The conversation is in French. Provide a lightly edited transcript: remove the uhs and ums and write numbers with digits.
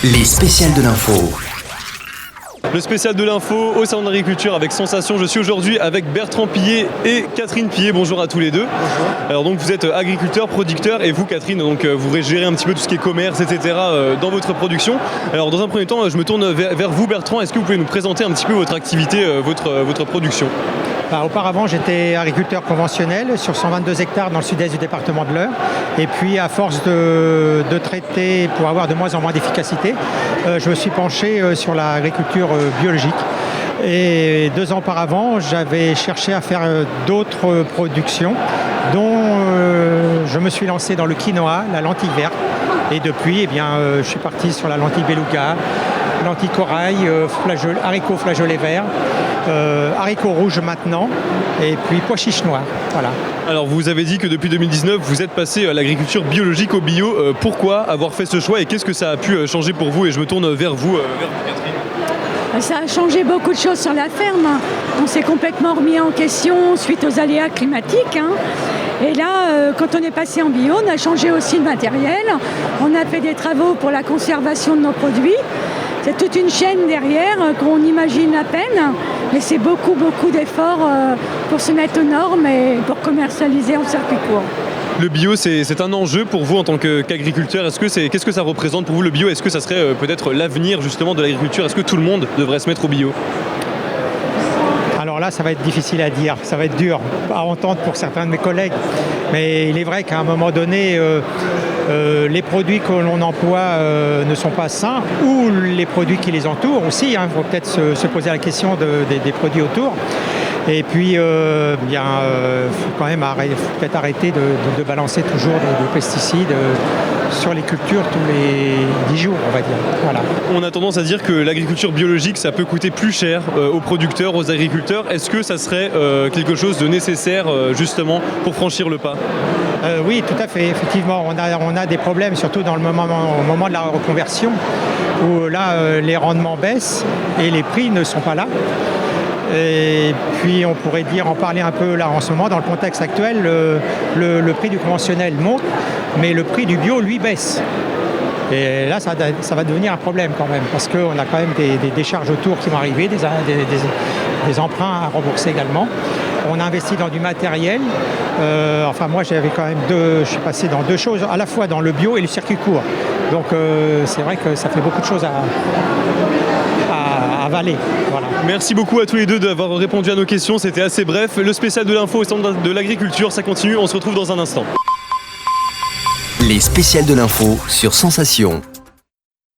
Les spéciales de l'info. Le spécial de l'info au salon d'agriculture avec Sensation. Je suis aujourd'hui avec Bertrand Pillet et Catherine Pillet. Bonjour à tous les deux. Bonjour. Alors donc vous êtes agriculteur, producteur et vous Catherine, donc vous gérez un petit peu tout ce qui est commerce, etc. dans votre production. Alors dans un premier temps, je me tourne vers vous Bertrand. Est-ce que vous pouvez nous présenter un petit peu votre activité, votre production ? Auparavant, j'étais agriculteur conventionnel sur 122 hectares dans le sud-est du département de l'Eure. Et puis, à force de traiter pour avoir de moins en moins d'efficacité, je me suis penché sur l'agriculture biologique. Et 2 ans auparavant, j'avais cherché à faire d'autres productions, dont je me suis lancé dans le quinoa, la lentille verte. Et depuis, je suis parti sur la lentille beluga, lentille corail, haricots flageolets verts, haricots rouges maintenant, et puis pois chiches noirs. Voilà. Alors vous avez dit que depuis 2019, vous êtes passé à l'agriculture biologique au bio. Pourquoi avoir fait ce choix et qu'est-ce que ça a pu changer pour vous ? Et je me tourne vers vous Catherine. Ça a changé beaucoup de choses sur la ferme. On s'est complètement remis en question suite aux aléas climatiques. Et là, quand on est passé en bio, on a changé aussi le matériel. On a fait des travaux pour la conservation de nos produits. C'est toute une chaîne derrière qu'on imagine à peine. Mais c'est beaucoup d'efforts pour se mettre aux normes et pour commercialiser en circuit court. Le bio, c'est un enjeu pour vous en tant qu'agriculteur. Qu'est-ce que ça représente pour vous le bio ? Est-ce que ça serait peut-être l'avenir justement de l'agriculture ? Est-ce que tout le monde devrait se mettre au bio ? Alors là, ça va être difficile à dire, ça va être dur à entendre pour certains de mes collègues. Mais il est vrai qu'à un moment donné, les produits que l'on emploie ne sont pas sains, ou les produits qui les entourent aussi. Il faut peut-être se poser la question des produits autour. Et puis, faut quand même peut-être arrêter de balancer toujours des pesticides sur les cultures tous les 10 jours, on va dire. Voilà. On a tendance à dire que l'agriculture biologique, ça peut coûter plus cher aux producteurs, aux agriculteurs. Est-ce que ça serait quelque chose de nécessaire justement pour franchir le pas ? Oui, tout à fait. Effectivement, on a des problèmes, surtout au moment de la reconversion, où là, les rendements baissent et les prix ne sont pas là. Et puis on pourrait en parler un peu là en ce moment, dans le contexte actuel, le prix du conventionnel monte, mais le prix du bio, lui, baisse. Et là, ça va devenir un problème quand même, parce qu'on a quand même des décharges autour qui vont arriver, des emprunts à rembourser également. On a investi dans du matériel. Moi, je suis passé dans 2 choses, à la fois dans le bio et le circuit court. Donc c'est vrai que ça fait beaucoup de choses à avaler. Voilà. Merci beaucoup à tous les deux d'avoir répondu à nos questions. C'était assez bref. Le spécial de l'info au centre de l'agriculture, ça continue. On se retrouve dans un instant. Les spéciales de l'info sur Sensation.